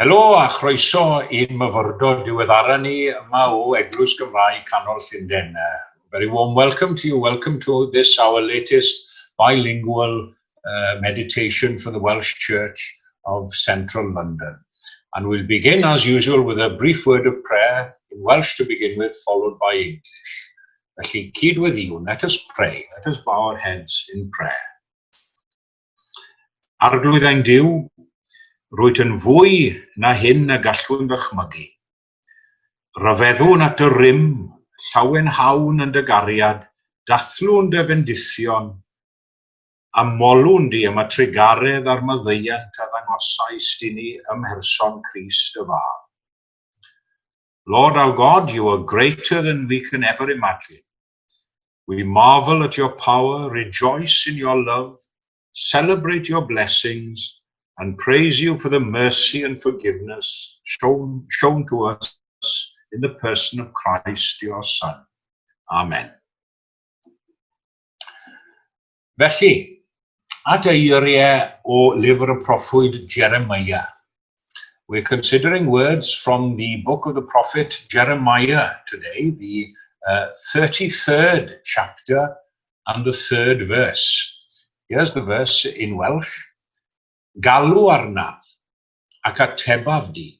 Helo a chroeso i'n myfyrdod diweddaraf ni yma o Eglwys Gymraeg Canol Llundain. Very warm welcome to you. Welcome to this, our latest bilingual meditation for the Welsh Church of Central London. And we'll begin as usual with a brief word of prayer in Welsh to begin with, followed by English. Felly, cydweddiwn, let us pray. Let us bow our heads in prayer. Arglwyddau'n Duw, rwyt yn fwy na hyn a gallwn ddychmygu. Rhyfeddwn at y rym, llawen hawn yn dy gariad, dathlwn dy fendithion, a molwn di am y trigaredd a'r maddeuant a ddangosais di ni ym mherson Crist y Fab. Lord our God, you are greater than we can ever imagine. We marvel at your power, rejoice in your love, celebrate your blessings, and praise you for the mercy and forgiveness shown to us in the person of Christ, your Son. Amen. Felly, at eiriau o lyfr y proffwyd Jeremiah. We're considering words from the book of the prophet Jeremiah today, the 33rd chapter and the 3rd verse. Here's the verse in Welsh. Galw arnaf, ac atebaf di.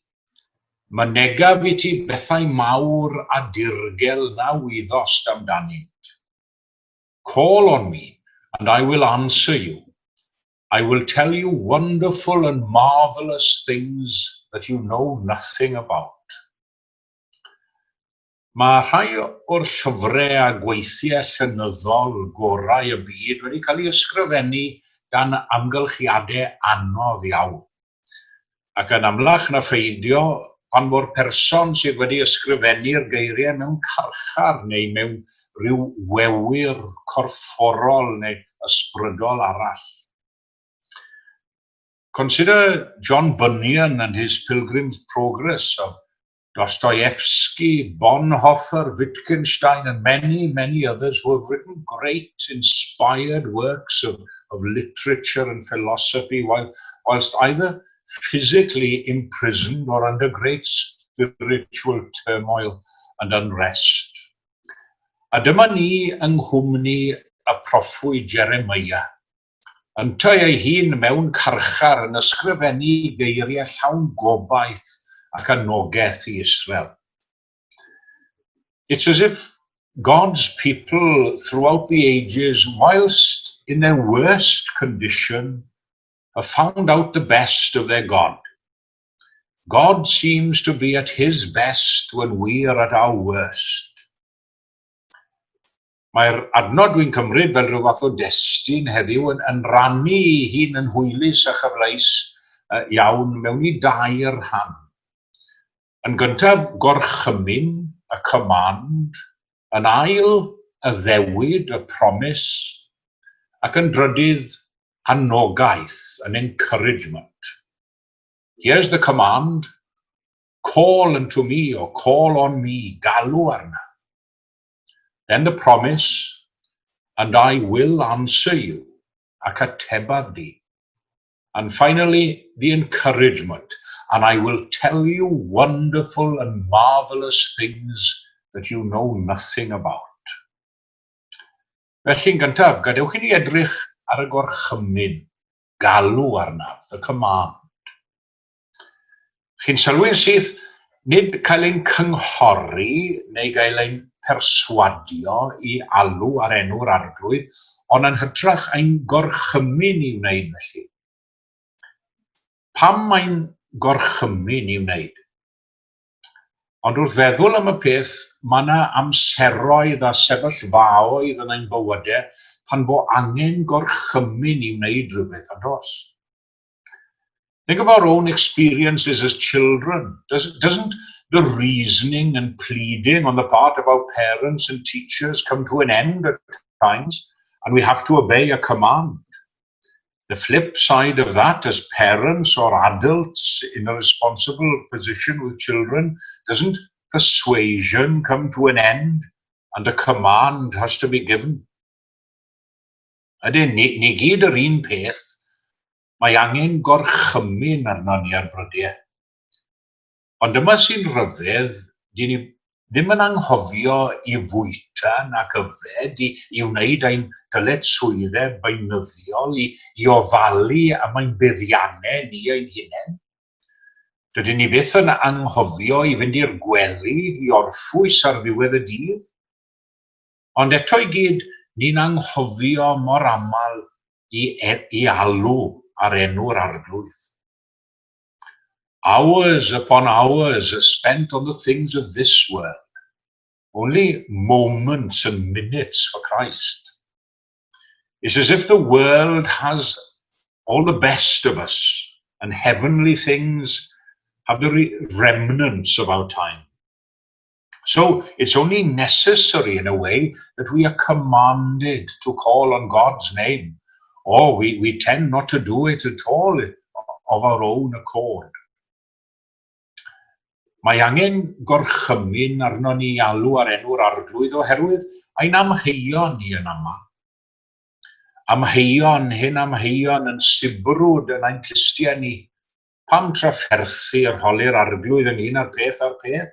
Mynegaf i ti bethau mawr a dirgel na wyddost amdanynt. Call on me, and I will answer you. I will tell you wonderful and marvelous things that you know nothing about. Mae rhai o'r llyfrau a gweithiau llenyddol gorau y byd wedi cael ei ysgrifennu gan amgylchiadau anodd iawn. Ac yn amlach na pheidio pan mor person sydd wedi ysgrifennu'r geiriau mewn carchar neu mewn rhyw wewyr corfforol neu ysbrydol arall. Consider John Bunyan and his Pilgrim's Progress of Dostoevsky, Bonhoeffer, Wittgenstein, and many others who have written great, inspired works of literature and philosophy whilst either physically imprisoned or under great spiritual turmoil and unrest. A dyma ni yng nghwmni y proffwyd Jeremiah, yn tei ei hun mewn carchar yn ysgrifennu geiriau llawn gobaith ac anogaeth i Israel. It's as if God's people throughout the ages, whilst in their worst condition, have found out the best of their God. God seems to be at his best when we are at our worst. Mae'r adnod dwi'n cymryd fel rhyw fath o destun heddiw yn rannu ei hun yn hwylus a chyfleus iawn mewn i dair rhan. Yn gyntaf, gorchymyn, y command, yn ail, y ddewid, y promise, ac yn drydydd, anogaeth, an encouragement. Here's the command, call unto me or call on me, galw arna. Then the promise, and I will answer you, ac atebaf di. And finally, the encouragement, and I will tell you wonderful and marvelous things that you know nothing about. Felly'n gyntaf, gadewch i ni edrych ar y gorchymyn, galw arnaf, the command. Chi'n sylwi'n sydd nid cael ein cynghori neu gael ein perswadio i alw ar enw'r arglwydd, ond yn hytrach ein gorchymyn i wneud felly. Pam mae'n gorchymyn i wneud? Ond wrth feddwl am y peth, mae yna amseroedd a sefyllfaoedd yn ein bywydau pan fo angen gorchymyn i wneud rhywbeth yn dos. Think of our own experiences as children. Doesn't the reasoning and pleading on the part of our parents and teachers come to an end at times, and we have to obey a command? The flip side of that, as parents or adults in a responsible position with children, doesn't persuasion come to an end and a command has to be given? Ydyn, ni gyd yr un peth, mae angen gorchymyn arno ni ar brydiau. Ond dyma sy'n rhyfedd, dyn ni ddim yn anghofio i fwyta nac yfed, i wneud ein dyletswyddau beunyddiol, i ofalu am ein buddiannau ni ein hunain. Dydyn ni byth yn anghofio i fynd i'r gwely, i orffwys ar ddiwedd y dydd. Ond eto i gyd, ni'n anghofio mor aml i alw ar enw'r arglwydd. Hours upon hours are spent on the things of this world. Only moments and minutes for Christ. It's as if the world has all the best of us and heavenly things have the remnants of our time. So it's only necessary in a way that we are commanded to call on God's name, or we tend not to do it at all of our own accord. Mae angen gorchymyn arno ni alw ar enw'r arglwydd oherwydd ein amheuon ni yn yma. Amheuon, hyn amheuon yn sibrwd yn ein clustia ni. Pam trafferthu yr holi'r arglwydd ynglyn â'r peth a'r peth?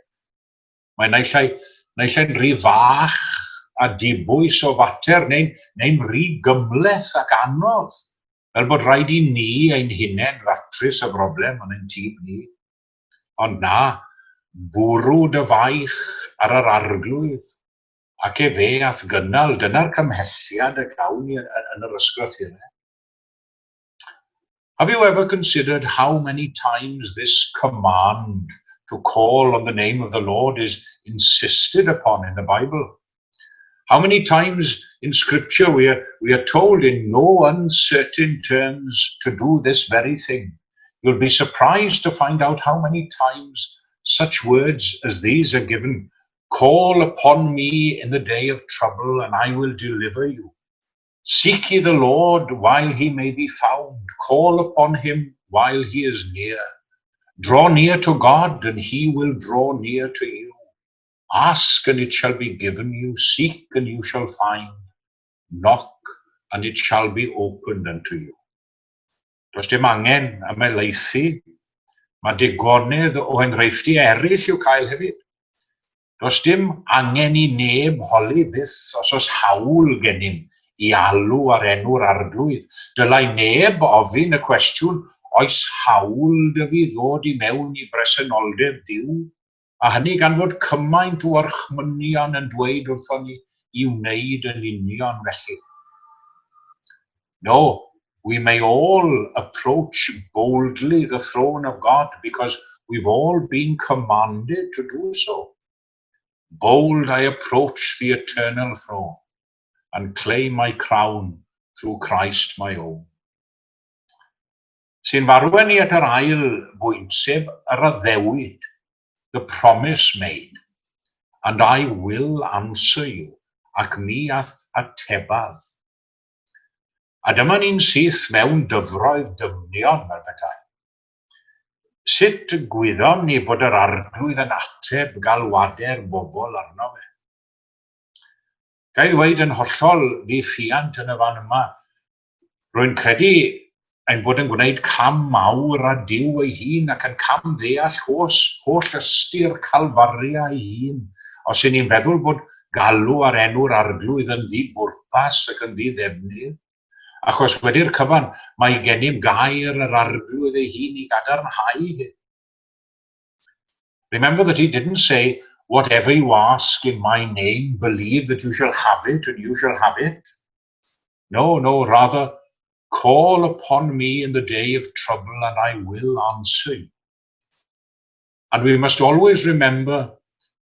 Mae naillai'n rhy fach a dibwys o fater neu'n rhy gymleth ac anodd, fel bod rhaid i ni ein hunain ddatrys y broblem yn ein tîm ni. Ond na, bwrw dy faich ar yr arglwydd, ac fe ath gynnal, dyna'r cymhelliad y gawn ni yn yr ysgrythurau. Have you ever considered how many times this command to call on the name of the Lord is insisted upon in the Bible? How many times in Scripture we are told in no uncertain terms to do this very thing? You'll be surprised to find out how many times such words as these are given. Call upon me in the day of trouble, and I will deliver you. Seek ye the Lord while he may be found. Call upon him while he is near. Draw near to God, and he will draw near to you. Ask, and it shall be given you. Seek, and you shall find. Knock, and it shall be opened unto you. Does dim angen ymelaethu. Mae digonydd o enghreifftiau eraill i'w cael hefyd. Does dim angen i neb holi byth os oes hawl gennym i alw ar enw'r arglwydd. Dylai neb ofyn y cwestiwn, oes hawl dy fi ddod i mewn i bresenoldeb Duw? A hynny gan fod cymaint o orchmynion yn dweud wrthon ni i wneud yn union felly. No. We may all approach boldly the throne of God because we've all been commanded to do so. Bold I approach the eternal throne and claim my crown through Christ my own. Sy'n farwen ni at yr ail bwynsef, yr addewid, the promise made, and I will answer you, ac mi atebaf. A dyma ni'n syth mewn dyfroedd dymunion fel petai. Sut gwyddom ni bod yr arglwydd yn ateb galwader bobl arno fe? Gai ddweud yn hollol ddiffuant yn y fan yma, rwy'n credu ein bod yn gwneud cam mawr a Duw ei hun ac yn cam ddeall holl ystyr calfaria ei hun, os y'n ni'n feddwl bod galw ar enw'r arglwydd yn ddibwrpas ac yn ddiddefnydd. Achos wedi'r cyfan, mae gennym gair yr arglwydd ei hun i gadarnhau hyn. Remember that he didn't say, whatever you ask in my name, believe that you shall have it and you shall have it. No, rather, call upon me in the day of trouble and I will answer you. And we must always remember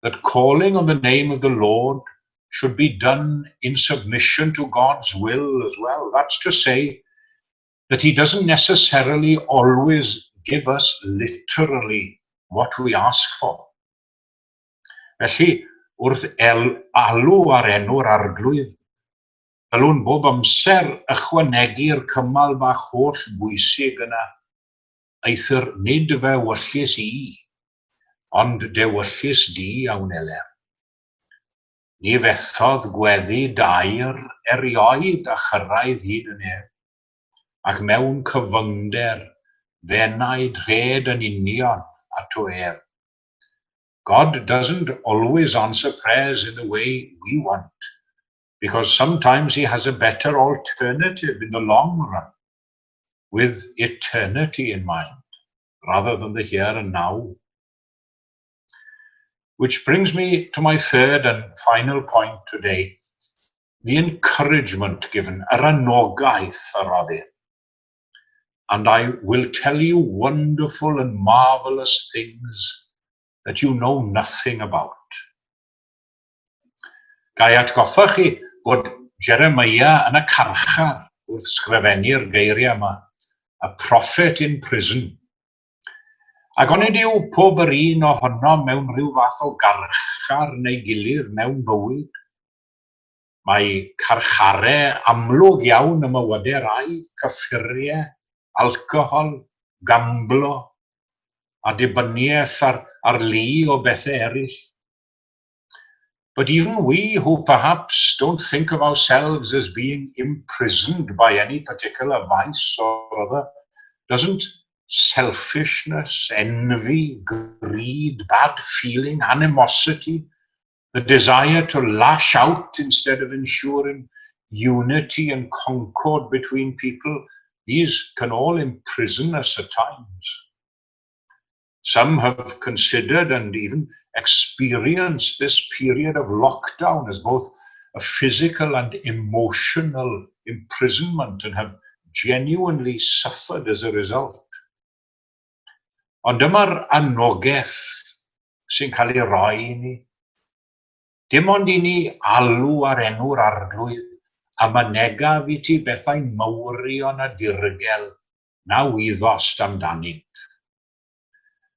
that calling on the name of the Lord should be done in submission to God's will as well. That's to say that he doesn't necessarily always give us literally what we ask for. Felly, wrth alw ar enw'r arglwydd, ddylwn bob amser ychwanegu'r cymal bach holl bwysig yna, eithir nid fe wyllus I, ond de wyllus di awn elem. Ni fethodd gweddi dair erioed a chyrraedd hyd yn ef, ac mewn cyfyngder fe naid rhed yn union at o ef, God doesn't always answer prayers in the way we want, because sometimes he has a better alternative in the long run, with eternity in mind, rather than the here and now. Which brings me to my third and final point today, the encouragement given, yr anogaeth a roddir. And I will tell you wonderful and marvelous things that you know nothing about. Gai atgoffa chi bod Jeremiah yn y carchar wrth sgrifennu'r geiriau yma, a prophet in prison. Ac onid yw pob yr un ohono mewn rhyw fath o garchar neu gilydd mewn bywyd. Mae carcharau amlwg iawn y mywydau rai, cyffuriau, alcohol, gamblo, a dibyniaeth ar lu o bethau eraill. But even we who perhaps don't think of ourselves as being imprisoned by any particular vice or other, doesn't selfishness, envy, greed, bad feeling, animosity, the desire to lash out instead of ensuring unity and concord between people, these can all imprison us at times. Some have considered and even experienced this period of lockdown as both a physical and emotional imprisonment and have genuinely suffered as a result. Ond dyma'r anogaeth sy'n cael ei roi i ni. Dim ond i ni alw ar enw'r arglwydd a mynegaf i ti bethau mawrion a dirgel na wyddost amdanynt.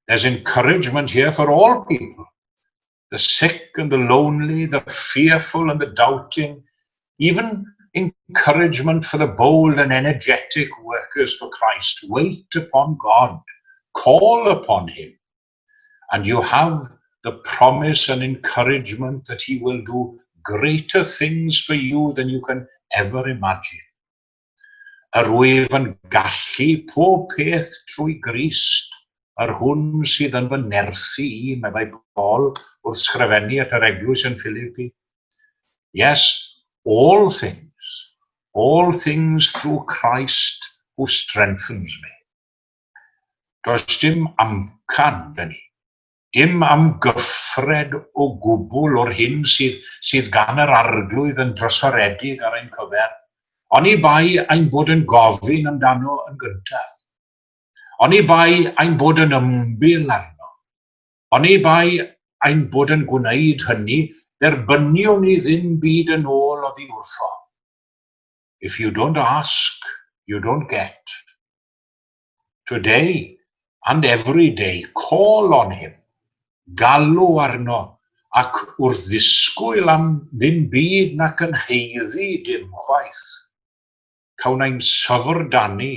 There's encouragement here for all people, the sick and the lonely, the fearful and the doubting, even encouragement for the bold and energetic workers for Christ. Wait upon God, call upon him, and you have the promise and encouragement that he will do greater things for you than you can ever imagine. Yr wyf yn gallu pob peth trwy Grist, yr hwn sydd yn fy nerthu i, meddai Paul wrth sgrifennu at yr eglwys yn Philippi. Yes, all things through Christ who strengthens me. Does dim amcan dyn ni, dim amgyffred o gwbl o'r hyn sydd gan yr arglwydd yn drysoredig ar ein cyfer. Oni bai ein bod yn gofyn amdano yn gyntaf. Oni bai ein bod yn ymbil arno. Oni bai ein bod yn gwneud hynny, dderbyniwn ni ddim byd yn ôl oddi wrtho. If you don't ask, you don't get. Today and every day, call on him. Galw arno, ac wrth ddisgwyl am ddim byd nac yn heiddi dim chwaith. Cawnau'n syfrdanu,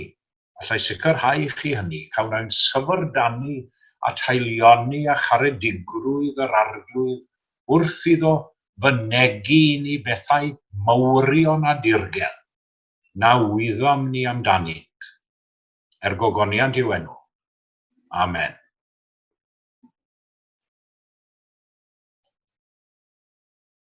allai sicrhau chi hynny, cawnau'n syfrdanu a teilioni a charedigrwydd yr arglwydd wrth iddo fynegu ni bethau mawrion a dirgel, na wyddom ni amdanynt. Gogoniant i'w enw. Amen.